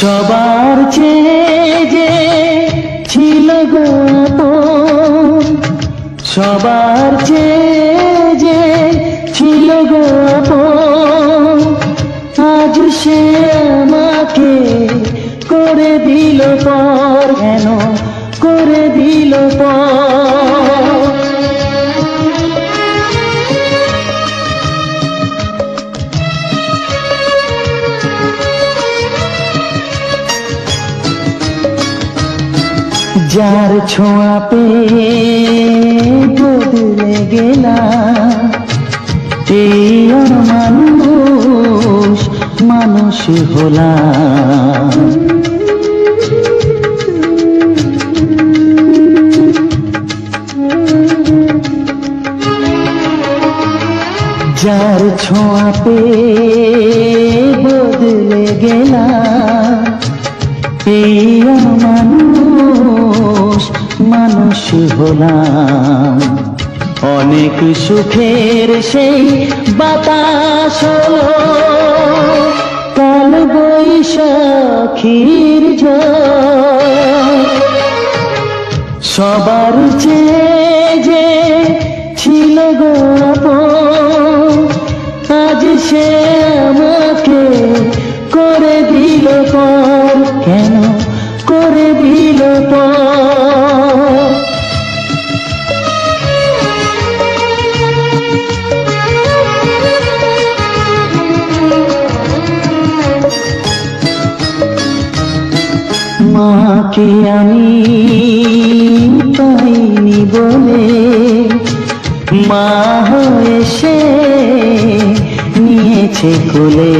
সবার চেয়ে যে ছিল গো আপন, সবার চেয়ে যে ছিল গো আপন, আজ সে আমাকে করে দিল পর, কেন করে দিল পর। যার ছোঁয়া পেয়ে বদলে গেলাম, এই মানুষ মানুষ হলাম। যার ছোঁয়া পেয়ে বদলে গেলাম, এই মানুষ মানুষ হলাম। অনেক সুখের সেই বাতাস হলো কাল বৈশাখীর ঝড়। সবার চেয়ে যে ছিল গো আপন, আজ সে আমাকে করে দিল পর, কেন করে দিল পর। মাকে আমি পাইনি বলে মা হয়ে সে নিয়েছে কোলে।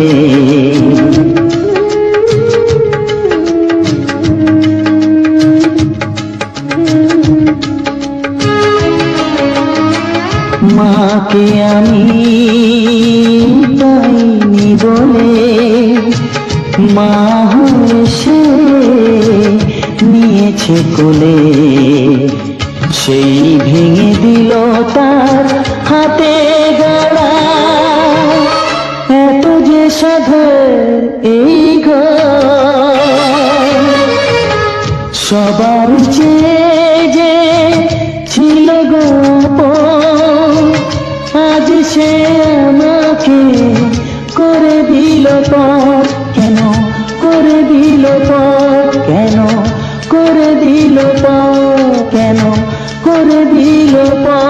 মাকে আমি পাইনি বলে মা হয়ে সে নিয়েছে কোলে। সেই ভেঙে দিল তার হাতে গড়া, এত যে সাধের এই ঘর। সবার চেয়ে যে ছিল গো আপন, আজ সে আমাকে করে দিল পর, কেন করে দিল পর, কেন করে দিল পর, কেন করে দিল পর।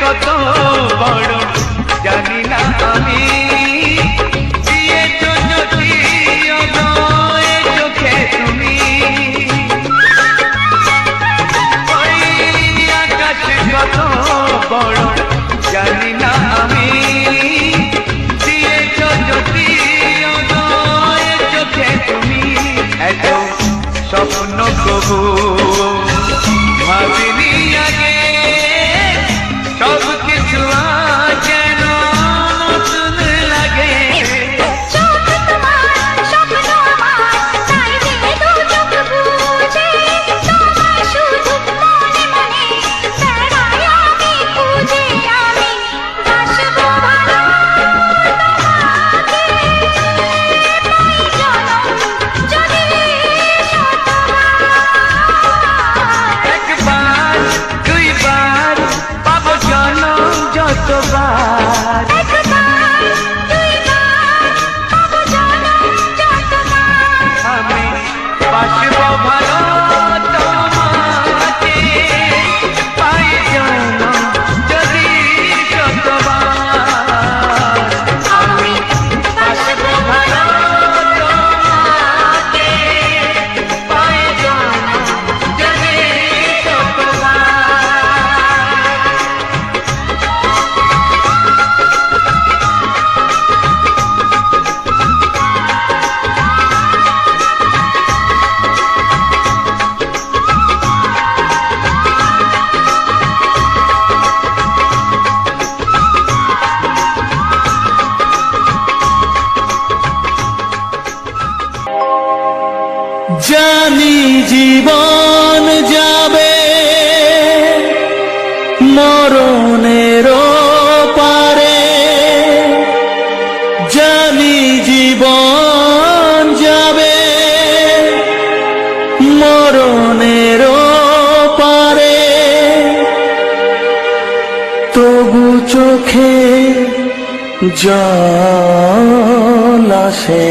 কত বড় জানি না আমি, দিয়েছো যদি অদয় চোখে তুমি, ওই আকাশ কত বড় জানি না আমি, দিয়েছো যদি অদয় চোখে তুমি। এত স্বপ্ন কবু ভাবিনি আগে, সব কিছু যেন নতুন লাগে। জানি জীবন যাবে মরণের পারে, জানি জীবন যাবে মরণের পারে, তবু চোখে জল আসে,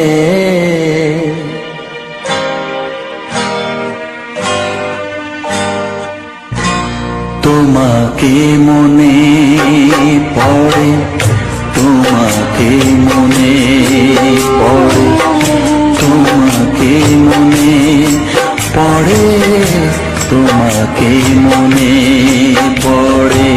তোমাকে মনে পড়ে, তোমাকে মনে পড়ে, তোমাকে মনে পড়ে, তোমাকে মনে পড়ে।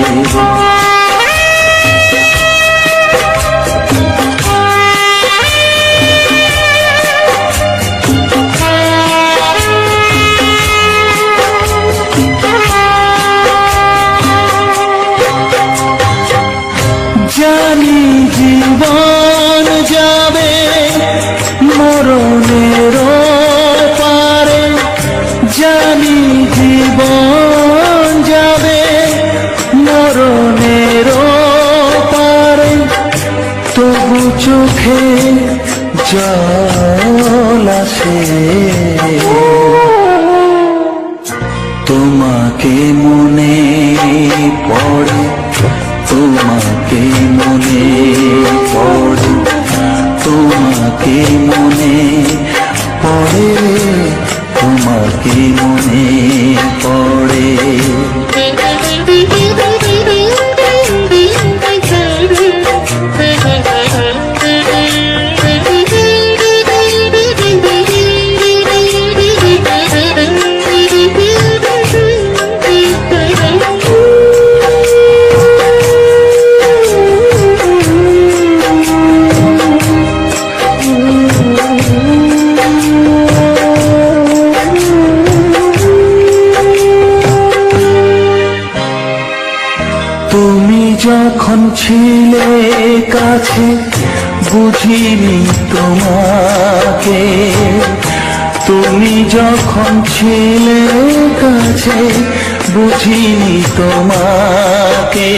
জানি জীবন যাবে মরণের পারে, জানি জীবন যাবে মরণের পারে, তবু চোখে জল আসে, তোমাকে মনে পড়ে, তোমাকে মনে পড়ে, তোমাকে মনে পড়ে, তোমাকে মনে পড়ে। তুমি যখন ছিলে কাছে বুঝিনি তোমাকে, তুমি যখন ছিলে কাছে বুঝিনি তোমাকে,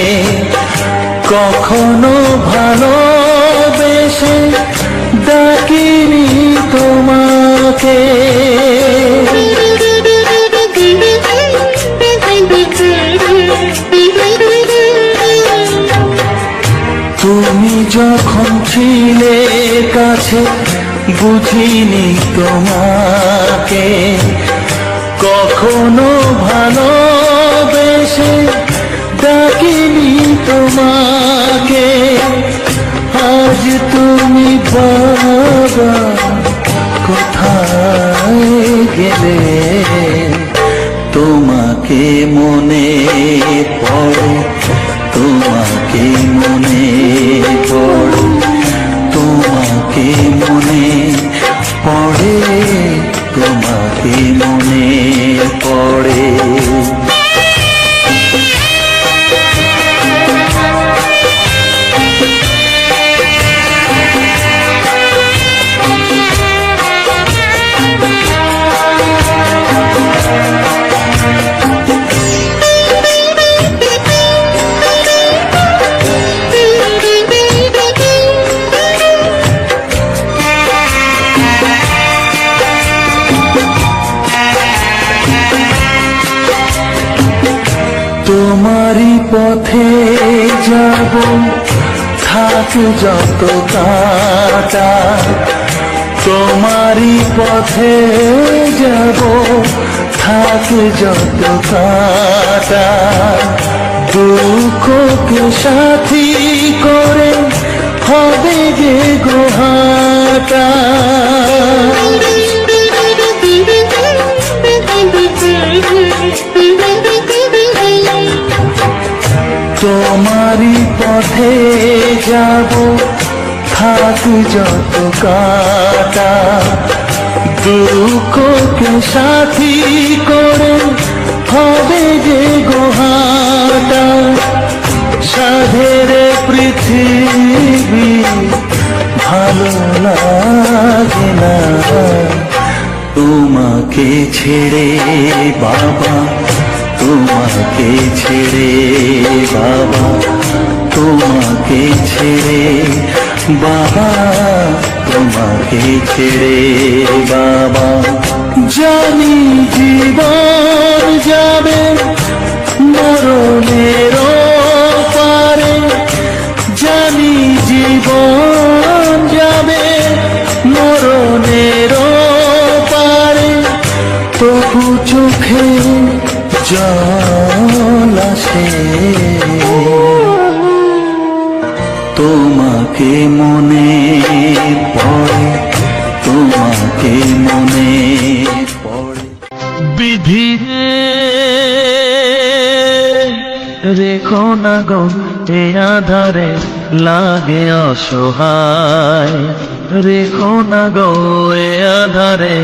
কখনো ভালোবেসে ডাকিনি তোমাকে, তুমি যখন ছিলে কাছে বুঝিনি তোমাকে, কখনো ভালোবেসে ডাকিনি তো তোমাকে, আজ তুমি বাবা কোথায় গেলে? তোমাকে মনে পড়ে, তোমাকে মনে পড়ে, তোমাকে মনে পড়ে, তোমাকে মনে পড়ে। তোমারই পথে যাব, থাক যত কাটা। তোমারই পথে যাব, থাক যত কাটা। দুঃখকে সাথী করে হবে যে গোহাটা। তোমারই পথে যাব, থাক যত কাটা। দুঃখকে সাথী করে হবে যে গোহাটা। সাধের পৃথিবী ভালো লাগে না তোমাকে ছেড়ে বাবা, তোমাকে ছেড়ে বাবা, তোমাকে ছেড়ে বাবা, তোমাকে ছেড়ে বাবা। জানি জীবন যাবে মরণের পারে, জানি জীবন যাবে মরণের পারে। তবু চোখে জল আসে, তোমাকে মনে পড়ে, তোমাকে মনে পড়ে। বিধি রেখো না গো এ আধারে, লাগে অসহায়। রেখো না গো এ আধারে,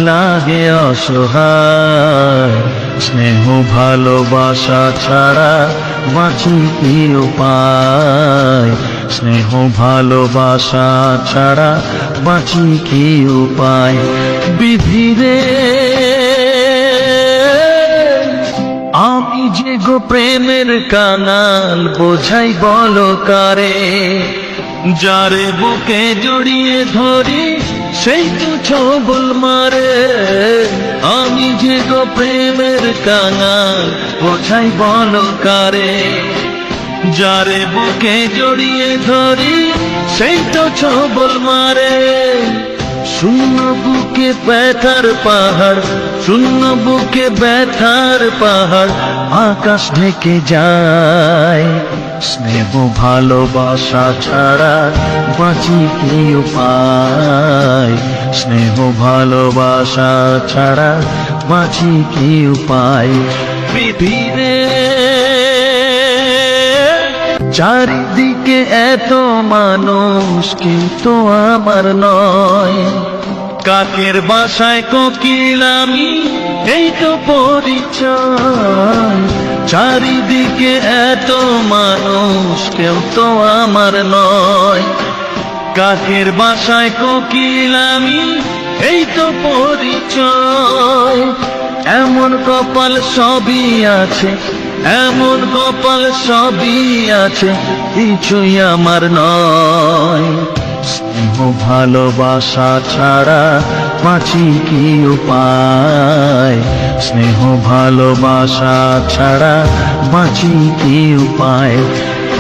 লাগে অসহায়। স্নেহ ভালোবাসা ছাড়া বাঁচি কি উপায়? স্নেহ ভালোবাসা ছাড়া বাঁচি কি উপায়? বিধিরে আমি যে গো প্রেমের কানাল, বোঝাই বলো কারে? যারে বুকে জড়িয়ে ধরি সেই তো ছবল মারে। আমি যে গো প্রেমের কানাল, বোঝাই বলো কারে? যারে বুকে জড়িয়ে ধরি সেই তো ছবল মারে। শূন্য বুকে ব্যথার পাহাড়, শূন্য বুকে ব্যথার পাহাড়, আকাশ ঢেকে যায়। স্নেহ ভালোবাসা ছাড়া বাঁচি কি উপায়? স্নেহ ভালোবাসা ছাড়া বাঁচি কি উপায়? পৃথিবীতে চারিদিকে এত মানুষ, কিন্তু আমার নয়। কাকের বাসায় কোকিল আমি, এই তো পরিচয়। চারিদিকে এত মানুষ, কেউ তো আমার নয়। কাকের বাসায় কোকিল আমি, এই তো পরিচয়। এমন কপাল সবই আছে, এমন কপাল সবই আছে, কিছুই আমার নয়। স্নেহ ভালোবাসা ছাড়া বাঁচি কি উপায়? স্নেহ ভালোবাসা ছাড়া বাঁচি কি উপায়?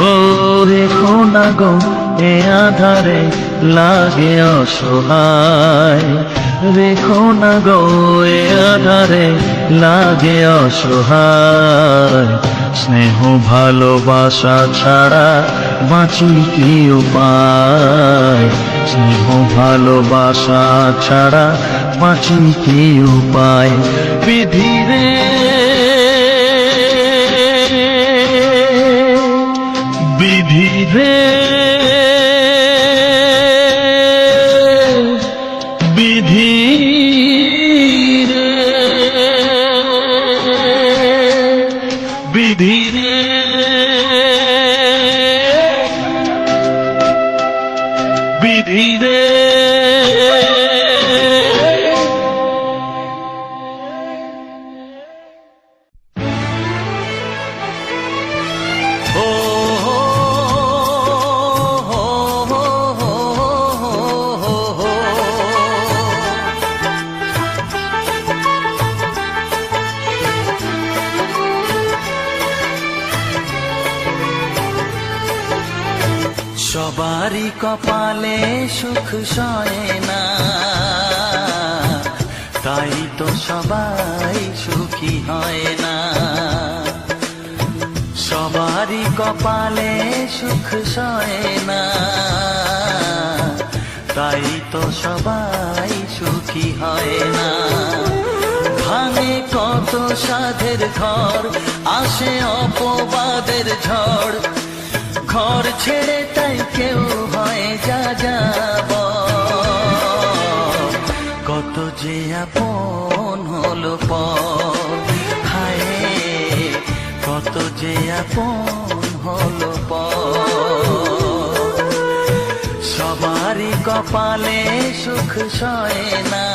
ও রেখো না গো এ আধারে, লাগে অসহায়। রেখো না গো এ আধারে লাগে অসহায়, স্নেহ ভালোবাসা ছাড়া বাঁচি কি উপায়, স্নেহ ভালোবাসা ছাড়া বাঁচি কি উপায়। বিধি রে বিধি রে বিধি রে বিধি রে বিধি রে। সবারই কপালে সুখ সয় না, তাই তো সবাই সুখী হয় না। সবারই কপালে সুখ সয় না, তাই তো সবাই সুখী হয় না। ভাঙে কত সাধের ঘর, আসে অপবাদের ঝড়, ঘর ছেড়ে তাই কেউ হয় যা যাব। কত যে আপন হলো পর, হায় কত যে আপন হলো পর। সবারই কপালে সুখ সয় না,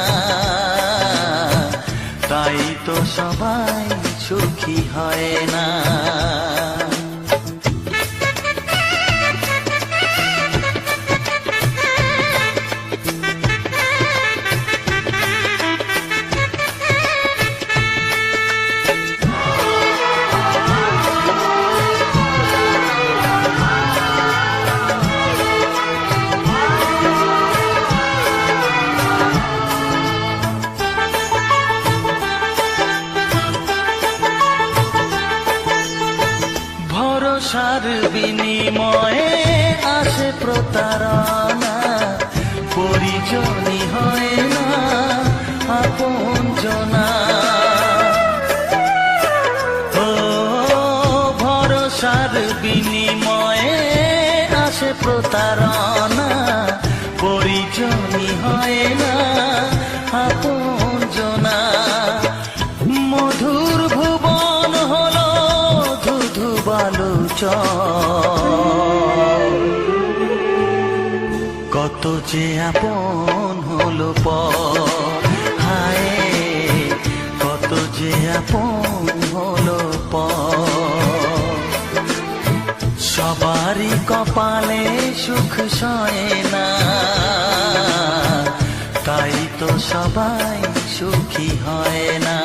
তাই তো সবাই সুখী হয় না। ভরসার বিনিময়ে আসে প্রতারণা, পরিজনই হয় না আপনজনা। ও ভরসার বিনিময়ে আসে প্রতারণা, পরিজনই হয় না আপনজনা। মধুর ভুবন হলো ধুধু বালুচর, কত যে আপন হলো পর, হায় কত যে আপন হলো পর। সবারই কপালে সুখ সয় না, তাই তো সবাই সুখী হয় না।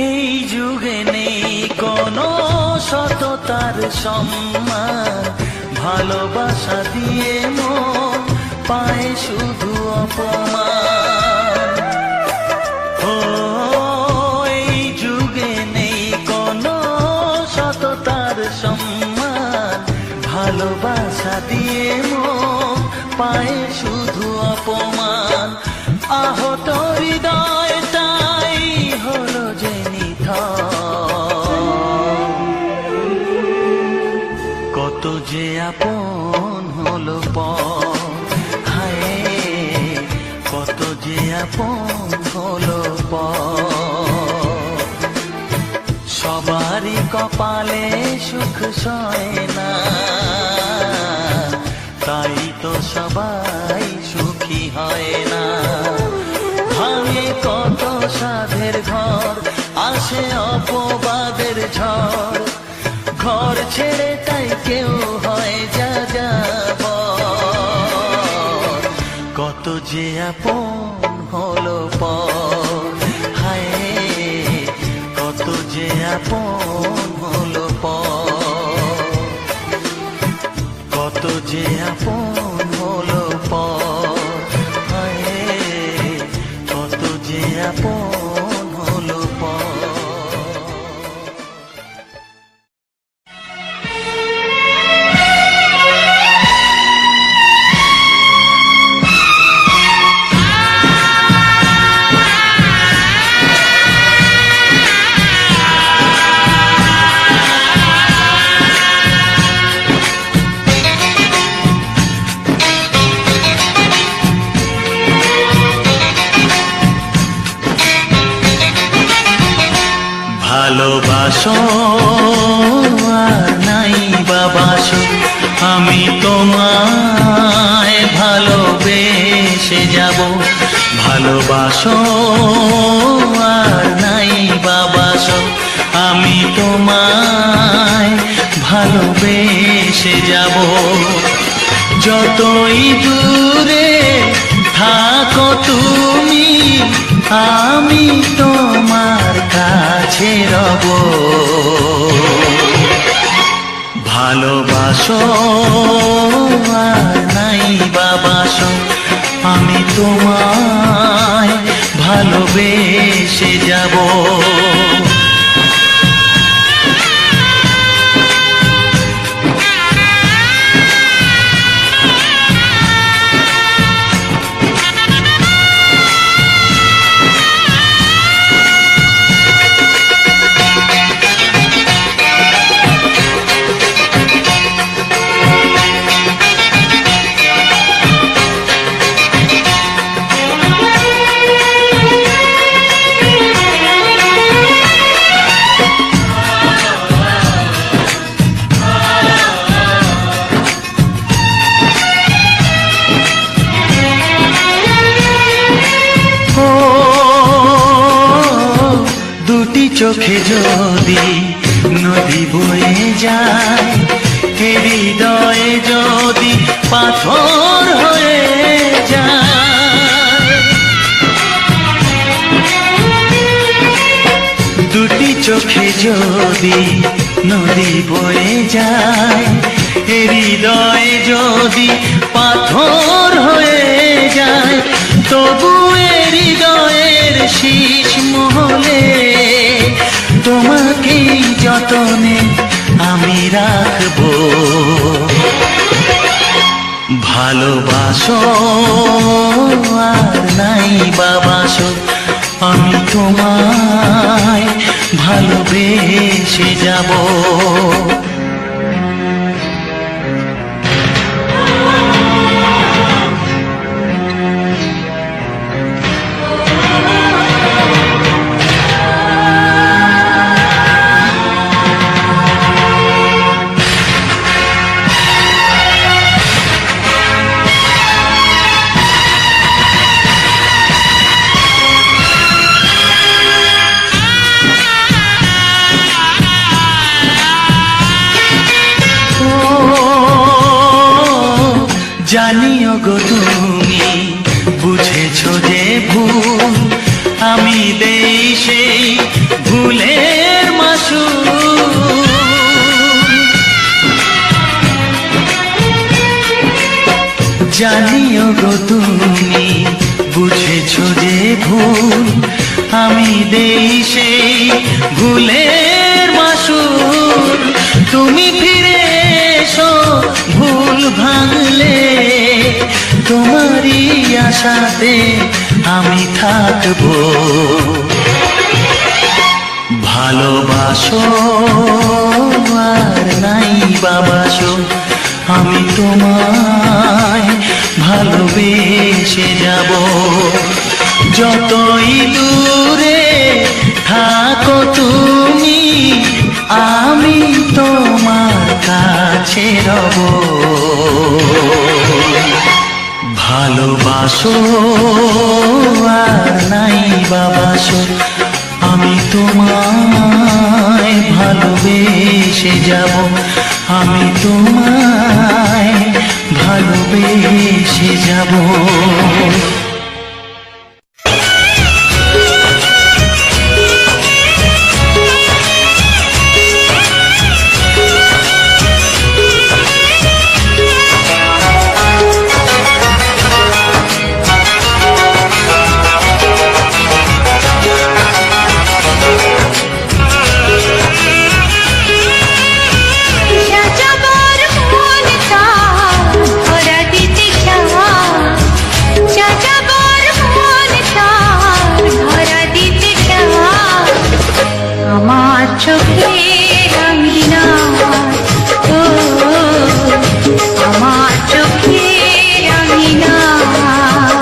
এই যুগে নেই কোনো সততার সম্মান, ভালোবাসা দিয়ে মন পায় শুধু অপমান। ও এই যুগে নেই কোনো সততার সম্মান, ভালোবাসা দিয়ে মন পায় শুধু অপমান। আহত হৃদয়টাই হলো যে কত যে আপন হলো পর, হায় কত যে আপন হলো পর। সবারই কপালে সুখ সয় না, তাই তো সবাই সুখী হয় না। ঘর আসে অপবাদের ঝড়, ঘর ছেড়ে তাই কেউ হয় যা যাব, কত যে আপন হলো পর, হায় কত যে আপন হলো পর, কত যে আপন হলো পর, হায় কত যে আপন হলো পর। ভালোবাসো আর নাই বাবাসো, আমি তোমায় ভালোবেসে যাব, ভালোবাসো আর নাই বাবাসো, আমি তোমায় ভালোবেসে যাব, যতই দূরে থাকো তুমি আমি তোমার কাছে রব, ভালোবাসো আর নাই বাবাসো, আমি তোমায় ভালোবেসে যাব। চোখে যদি নদী বয়ে যায়, হৃদয়ে যদি পাথর হয়ে যায়, দুটি চোখে যদি নদী বয়ে যায়, হৃদয়ে যদি পাথর হয়ে যায়, তবু হৃদয়ের শীষ মহলে তোমাকে যতনে আমি রাখবো, ভালোবাসো আর নাই বাবাসো, আমি তোমায় ভালোবেসে যাব। জানিও গো তুমি বুঝেছো যে ভুল, আমি দেই সেই ভুলের মাসুল, জানিও গো তুমি বুঝেছো যে ভুল, আমি দেই সেই ভুলের মাসুল, তুমি ফিরে এসো ভুল ভাঙলে, তোমারই আশাতে আমি থাকবো, ভালোবাসো আর নাই বাবাসো, আমি তোমায় ভালোবেসে যাব, যতই দূরে থাকো তুমি আমি তোমার কাছে রব, ভালোবাসো আর নাই বাবাসো, আমি তোমায় ভালোবেসে যাব, আমি তোমায় ভালোবেসে যাব। যাযাবর মনটা ধরা দিতে চায়, যাযাবর মনটা ধরা দিতে চায়। আমার চোখের আঙিনায়, ও আমার চোখের আঙিনায়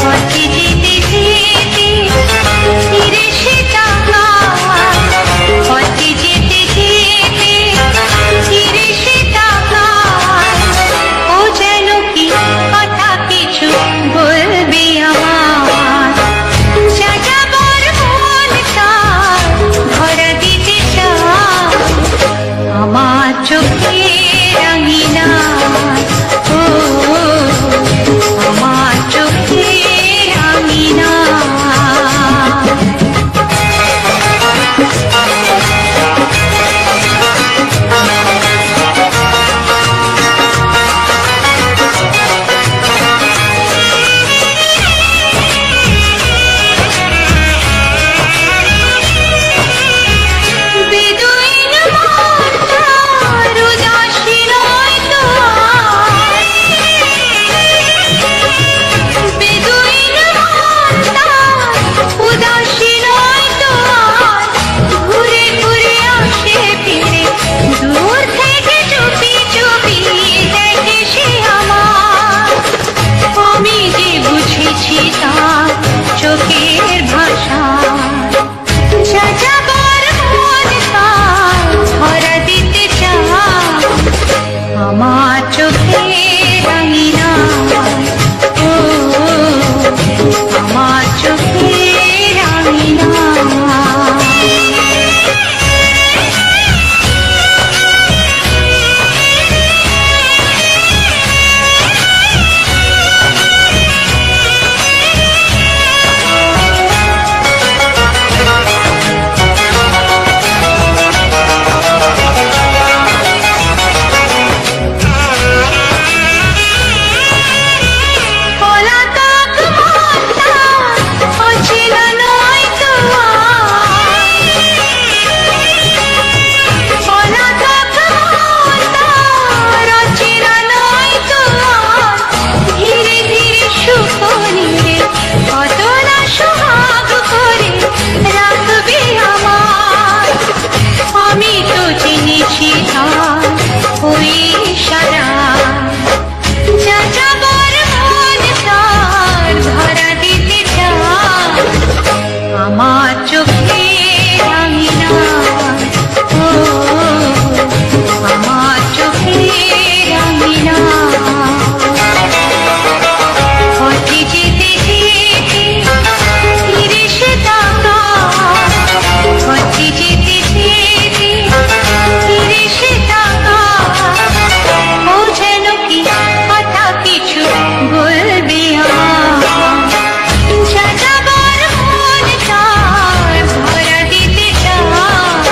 পথে যেতে যেতে ফিরে সে তাকায়, পথে যেতে যেতে ফিরে সে তাকায়। ও যেন কি কথা কিছু বলবে আমার, যাযাবর মনটা ধরা দিতে চায়। আমার চোখের আঙিনায়, ও আমার চোখের আঙিনায়। বেদুইন মনটার উদাসী নয় তো আর, বেদুইন মনটার উদাসী নয় তো আর। ঘুরে ঘুরে আসে ফিরে দূর থেকে চুপি চুপি দেখে সে আমার। আমি যে বুঝেছি তার চোখের ভাষা, যাযাবর মনটা ধরা দিতে চায়। আমার চোখের আঙিনায়, ও আমার চোখের আঙিনায়। পলাতক মনটা অচেনা নয় তো আর, পলাতক মনটা অচেনা নয় তো আর। ধীরে ধীরে সুখ নিয়ে কত না সোহাগ করে রাখবে আমার। আমি তো চিনেছি তার ওই ইশারা, যাযাবর মনটার ধরা দিতে চায়। আমার চোখের আঙিনায়, ও আমার চোখের আঙিনায় পথে যেতে যেতে ফিরে সে তাকায়, পথে যেতে যেতে ফিরে সে তাকায়। ও যেন কি কথা কিছু বলবে আমার, যাযাবর মনটা ধরা দিতে চায়।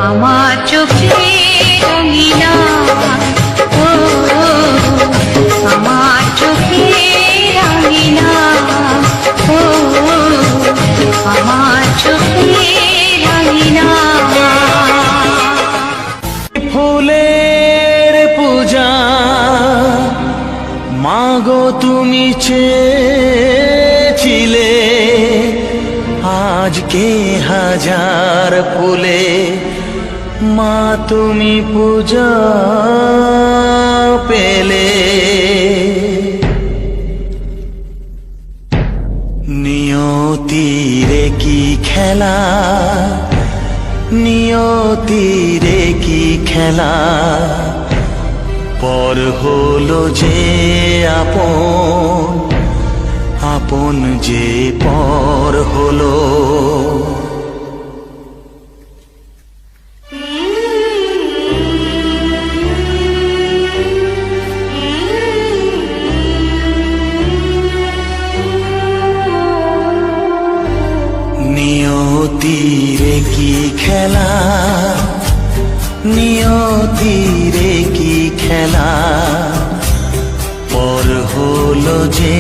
আমার চোখের আঙিনায়, ও আমার চোখের আঙিনায়, ও আমার চোখের আঙিনায়। ফুলের পূজা মাগো তুমি চেয়েছিলে, আজকে হাজার ফুলে মা তুমি পূজা পেলে। নিয়তিরে কি খেলা, নিয়তিরে কি খেলা, পর হলো যে আপন, আপন যে পর হলো। নিয়তিরে কি খেলা, নিয়তিরে কি খেলা, পর হলো যে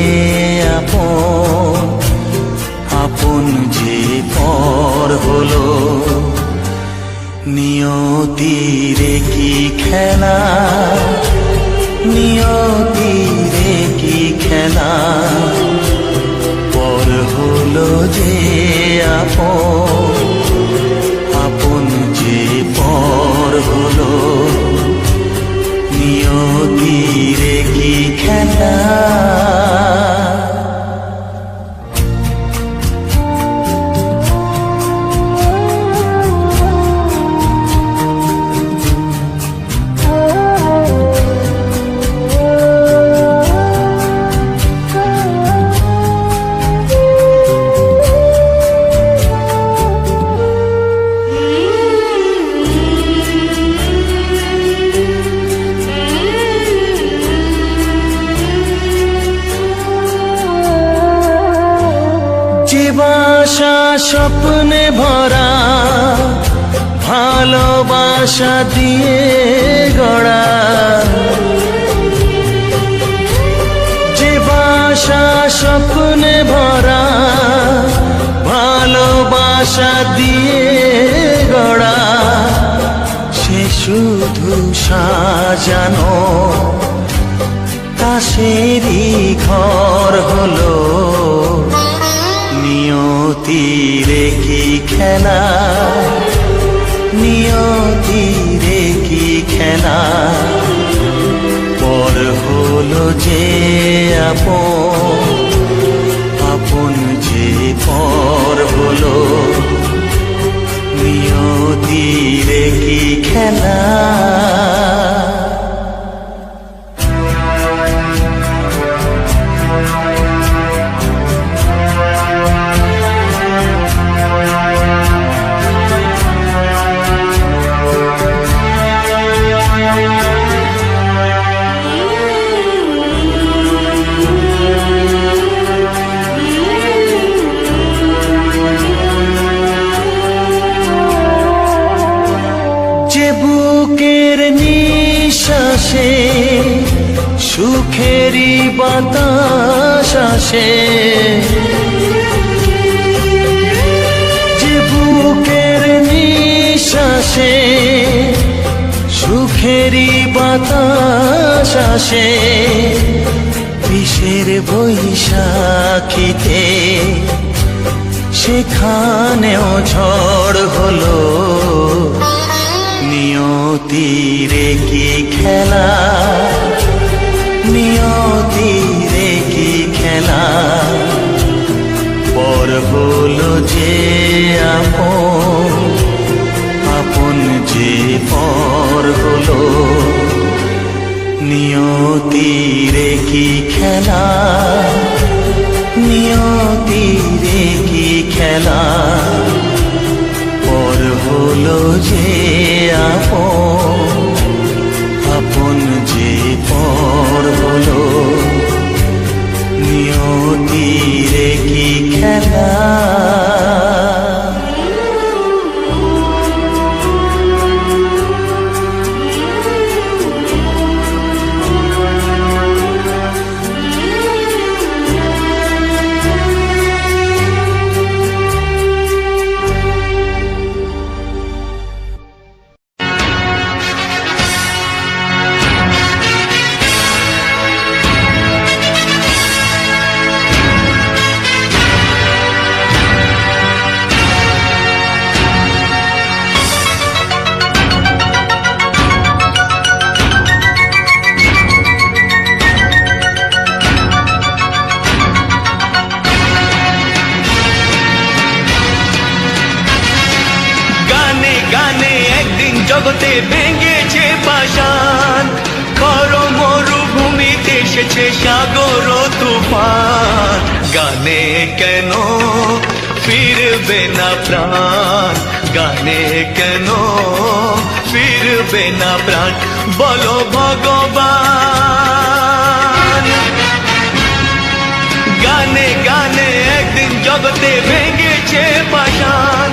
আপন, আপন যে পর হলো। নিয়তিরে কি খেলা, নিয়তিরে কি খেলা, পর হলো যে আপন, আপন যে পর হলো। নিয়তিরে কি খেলা। বাসা স্বপ্নে ভরা, ভালোবাসা দিয়ে গড়া, যে বাসা স্বপ্নে ভরা, ভালোবাসা দিয়ে গড়া, সে শুধু সাজানো কাশেরই ঘর হলো। নিয়তিরে কি খেলা, নিয়তিরে কি খেলা, পর হলো যে আপন, আপন যে পর হলো। নিয়তিরে কি খেলা। যে বুকের নিঃশ্বাসে সুখেরই বাতাস আসে, যে বুকের নিঃশ্বাসে সুখেরই বাতাস আসে, বিষের বৈশাখীতে সেখানেও ঝড় হলো। নিয়তিরে কি খেলা, নিয়তিরে কি খেলা, পর হলো যে আপন, আপন যে পর হলো। নিয়তিরে কি খেলা, নিয়তিরে কি খেলা, পর হলো যে আপন, আপন যে পর হলো। নিয়তিরে কি খেলা। জগতে ভেঙেছে পাষাণ, বড় মরুভূমিতে এসেছে সাগর তুফান, গানে কেন ফিরবে না প্রাণ, গানে কেন ফিরবে না প্রাণ, বলো ভগবান। গানে গানে একদিন জগতে ভেঙেছে পাষাণ,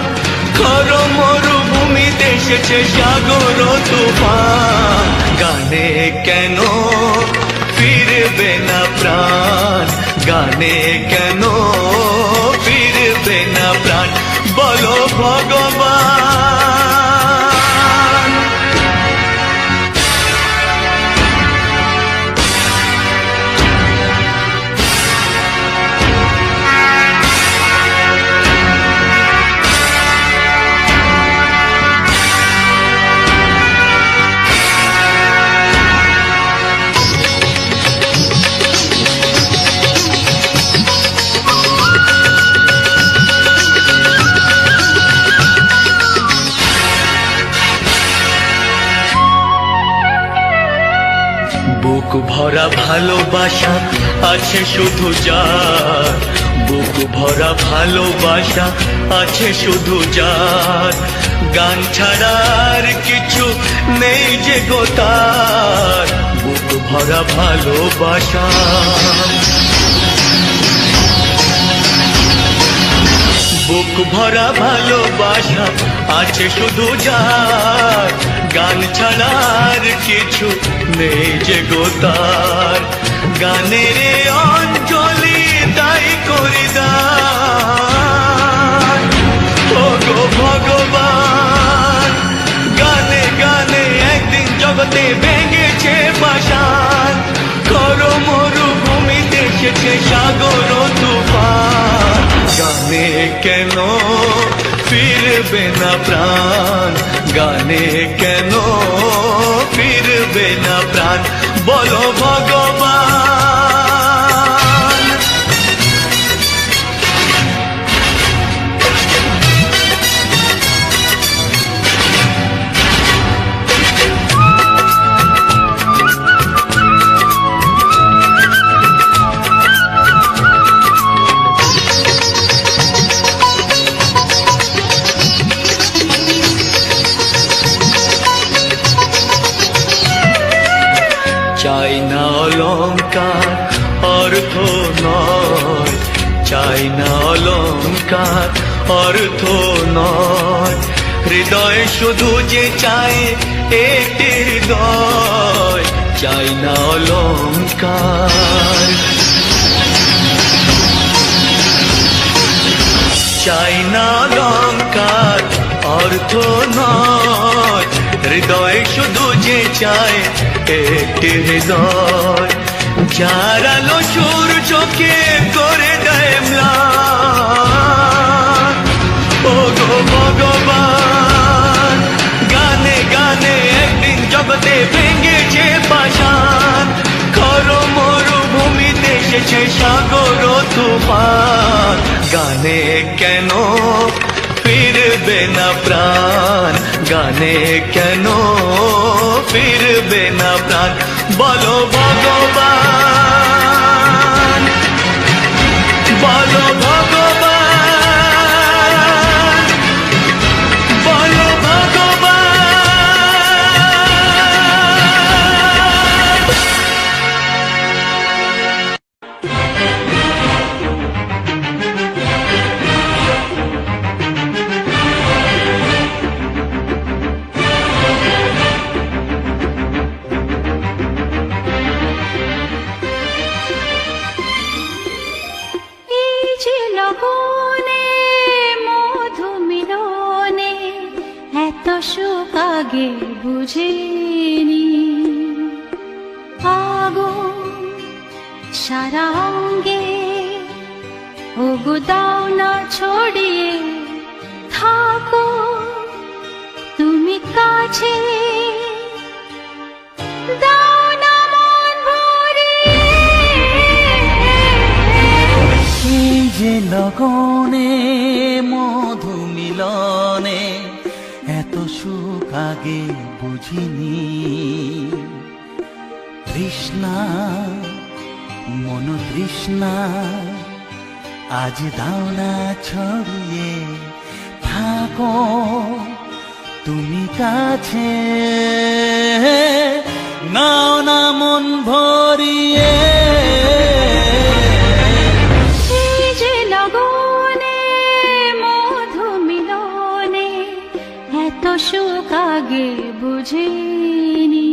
খর মরুভূমিতে এসেছে সাগর তুফান, গানে কেন ফিরবে না প্রাণ, গানে কেন ফিরবে না প্রাণ, বলো ভগবান। বুক ভরা ভালোবাসা আছে শুধু যার, বুক ভরা ভালোবাসা আছে শুধু যার, গান ছাড়ার কিছু নেই যে গো তার, বুক ভরা ভালোবাসা। বুক ভরা ভালোবাসা আছে শুধু যার, গান ছাড়ার কিছু নেই যে গো তার, গানের অঞ্জলি তাই করি দান, ও গো ভগবান। গানে গানে একদিন জগতে ভেঙেছে পাষাণ, খর মরুভূমিতে এসেছে সাগর তুফান, গানে কেন ফিরবে না প্রাণ, গানে কেন ফিরবে না প্রাণ, বলো ভগবান। চাই না অলংকার অর্থ নয়, চাই না অলংকার অর্থ নয়, হৃদয় শুধু যে চাই একটি হৃদয়, চাই না অলংকার। চাই না অলংকার অর্থ নয়, হৃদয় শুধু যে চায় একটি হৃদয়, যার আলো সূর্যকে করে দেয় ম্লান, ও গো ভগবান। গানে গানে একদিন জগতে ভেঙেছে পাষাণ, খর মরুভূমিতে এসেছে সাগর তুফান, গানে কেন ফিরবে না প্রাণ, গানে কেন ফিরবে না প্রাণ, বলো ভগবান, বলো ভগবান, বলো ভগবান। সুখ আগে বুঝিনি, আগুন সারা অঙ্গে ওগো দাও না ছড়িয়ে থাকো তুমি কাছে, দাও না মন ভরিয়ে। এই যে লগনে মধু মিলনে এত সুখ আগে বুঝিনি, তৃষ্ণা মন তৃষ্ণা আজ দাও না ছড়িয়ে, থাকো তুমি কাছে, নাও না মন ভরিয়ে। এই যে লগনে মধু মিলনে এত সুখ আগে বুঝিনি।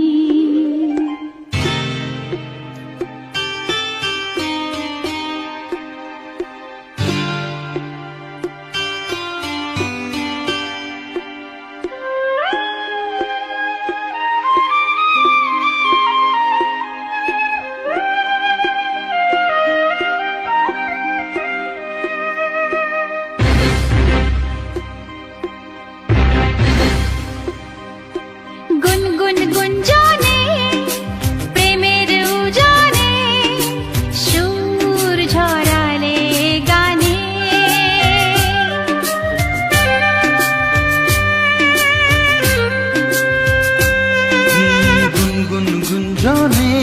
গুনগুন গুঞ্জনে প্রেমের উজানে সুর ঝরালে গানে। গুনগুন গুঞ্জনে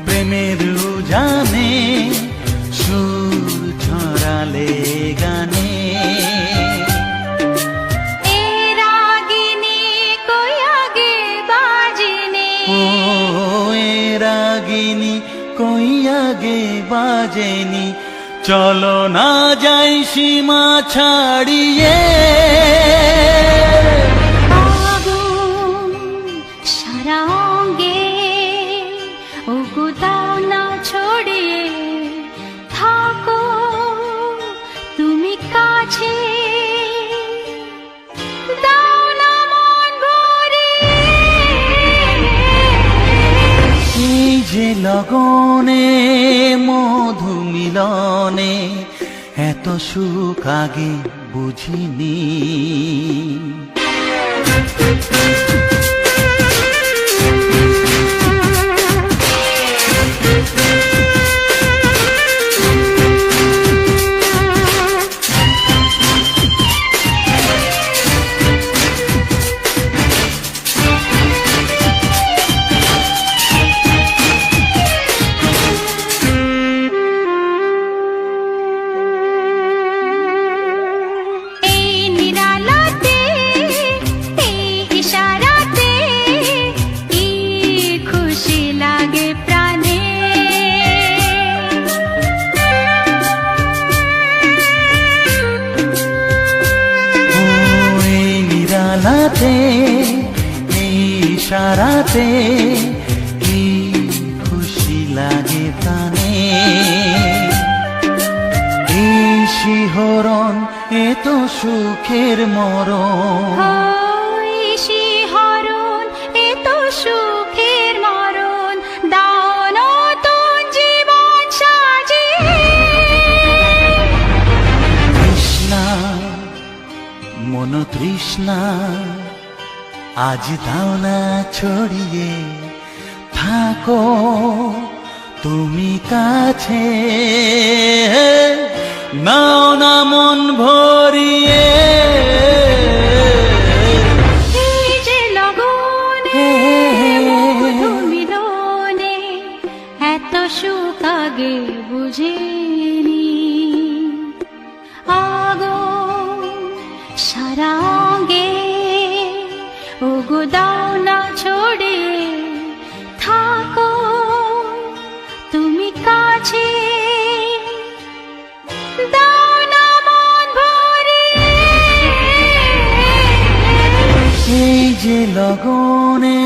প্রেমের উজানে সুর ছড়ালে গানে। এ রাগিনী কই আগে বাজেনি, ও এ রাগিনী কই আগে বাজেনি, চলো না যাই সীমা ছাড়িয়ে। আগুন সারা অঙ্গে ওগো দাও না ছড়িয়ে, থাকো তুমি কাছে, দাও না মন ভরিয়ে। এই যে লগনে মধু মিলনে এত সুখ আগে বুঝিনি। এই নিরালাতে এই ইশারাতে কি খুশি লাগে প্রাণে। ও এই নিরালাতে এই ইশারাতে কি খুশি লাগে প্রাণে। এই শিহরণ এ তো সুখের মরণ, ওই শিহরণ এ তো সুখের মরণ, দাও নতুন জীবন সাজিয়ে। তৃষ্ণা মন তৃষ্ণা আজ দাও না ছড়িয়ে, থাকো তুমি কাছে, নাও না মন ভরিয়ে। এই যে লগনে মধু মিলনে এত সুখ আগে বুঝিনি। আগুন সারা অঙ্গে ওগো দাও না ছড়িয়ে, থাকো তুমি কাছে, দাও না মন ভরিয়ে। এই যে লগনে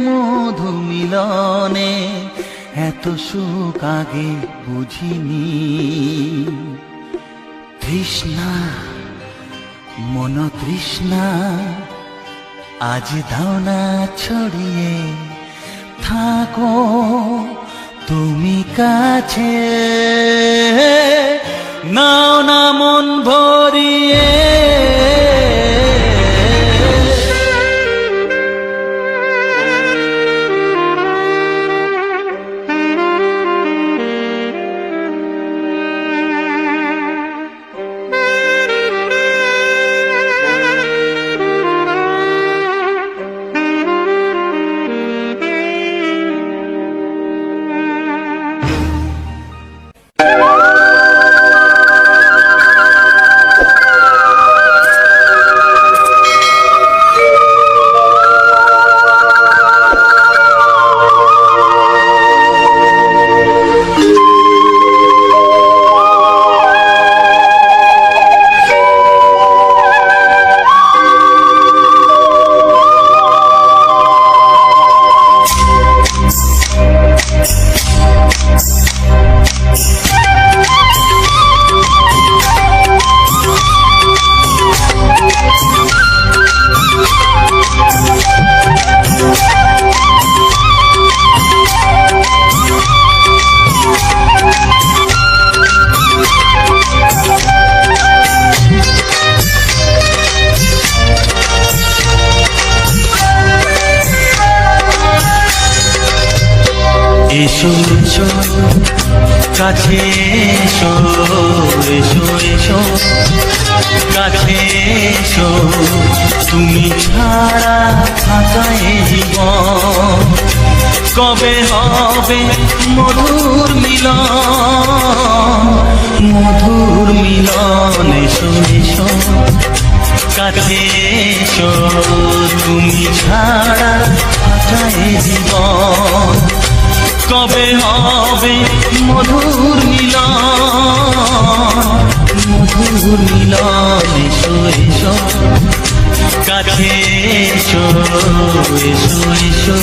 মধু মিলনে এত সুখ আগে বুঝিনি। তৃষ্ণা মন তৃষ্ণা আজ দাও না ছড়িয়ে, থাকো তুমি কাছে, নাও না মন ভরিয়ে। কাছে এসো এসো এসো কাছে এসো তুমি ছাড়া থাকা এ জীবন কবে হবে মধুর মিলন এসো এসো কাছে এসো তুমি ছাড়া থাকা এ জীবন কবে হবে মধুর মিলন এসো এসো কাছে এসো এসো এসো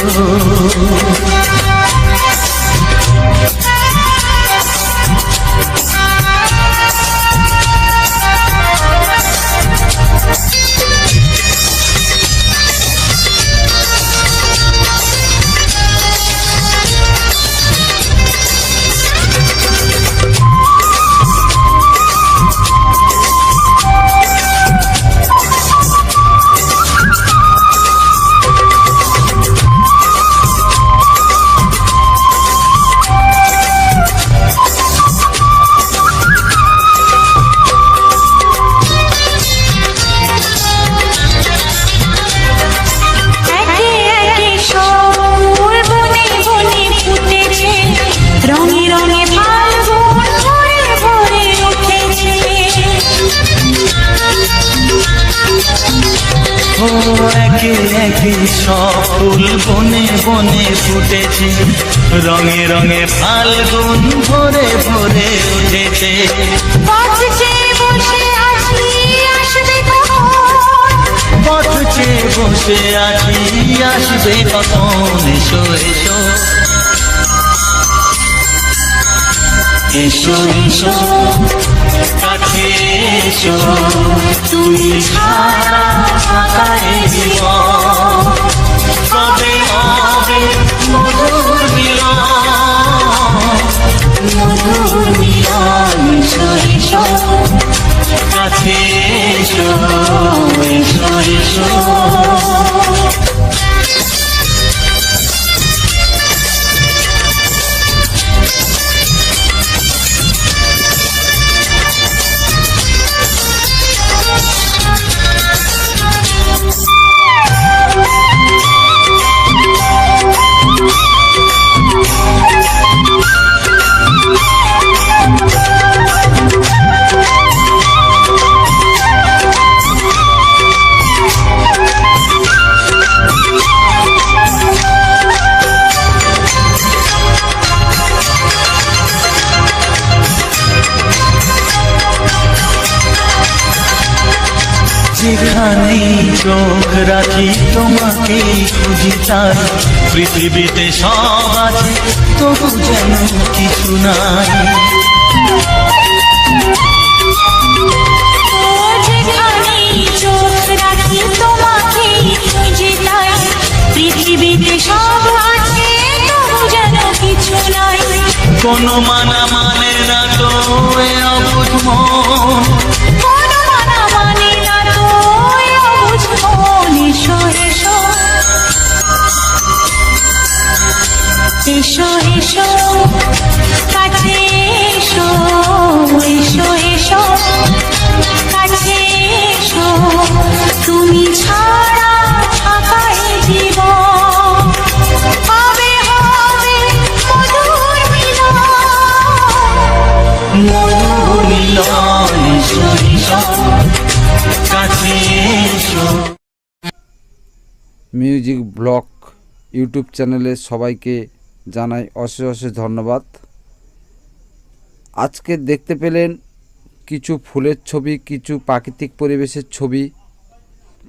একে একে সব ফুল বনে বনে ফুটেছে রঙে রঙে ফাল্গুন ভরে ভরে উঠেছে পথ চেয়ে বসে আছি আসবে কখন এসো এসো এসো এসো কাছে এসো তুমি ছাড়া থাকা এ জীবন কবে হবে মধুর মিলন এসো এসো কাছে এসো এসো এসো যেখানেই চোখ রাখি তোমাকেই খুঁজি তাই পৃথিবীতে সব আছে তবু যেন কিছু নাই যেখানেই চোখ রাখি তোমাকেই খুঁজি তাই পৃথিবীতে সব আছে তবু যেন কিছু নাই কোনো মানা মানে না তো এ অবুঝ মন এসো এসো কাছে এসো এসো এসো কাছে এসো তুমি ছাড়া থাকা এ জীবন হবে হবে মধুর মিলন এসো এসো কাছে এসো। মিউজিক ব্লগ ইউটিউব চ্যানেলে সবাইকে জানাই অশেষ অশেষ ধন্যবাদ। আজকে দেখতে পেলেন কিছু ফুলের ছবি, কিছু প্রাকৃতিক পরিবেশের ছবি,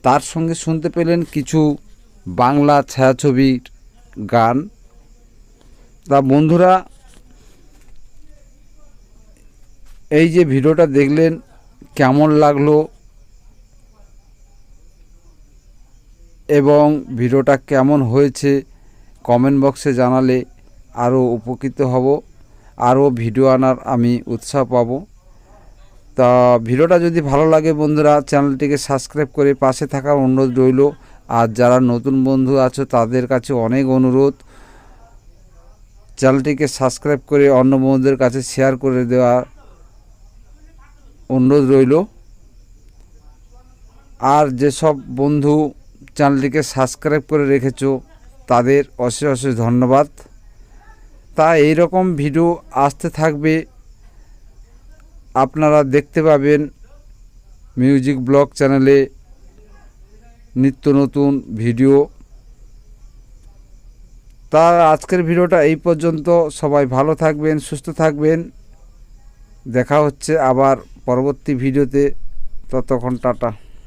তার সঙ্গে শুনতে পেলেন কিছু বাংলা ছায়াছবির গান। তা বন্ধুরা, এই যে ভিডিওটা দেখলেন কেমন লাগলো এবং ভিডিওটা কেমন হয়েছে কমেন্ট বক্সে জানালে আরও উপকৃত হব, আরও ভিডিও আনার আমি উৎসাহ পাব। তা ভিডিওটা যদি ভালো লাগে বন্ধুরা চ্যানেলটিকে সাবস্ক্রাইব করে পাশে থাকার অনুরোধ রইল। আর যারা নতুন বন্ধু আছো তাদের কাছে অনেক অনুরোধ, চ্যানেলটিকে সাবস্ক্রাইব করে অন্য বন্ধুদের কাছে শেয়ার করে দেওয়ার অনুরোধ রইল। আর যেসব বন্ধু চ্যানেলটিকে সাবস্ক্রাইব করে রেখেছো তাদের অশেষ অশেষ ধন্যবাদ। তা এইরকম ভিডিও আসতে থাকবে, আপনারা দেখতে পাবেন মিউজিক ব্লগ চ্যানেলে নিত্য নতুন ভিডিও। তার আজকের ভিডিওটা এই পর্যন্ত। সবাই ভালো থাকবেন, সুস্থ থাকবেন। দেখা হচ্ছে আবার পরবর্তী ভিডিওতে। ততক্ষণ টাটা।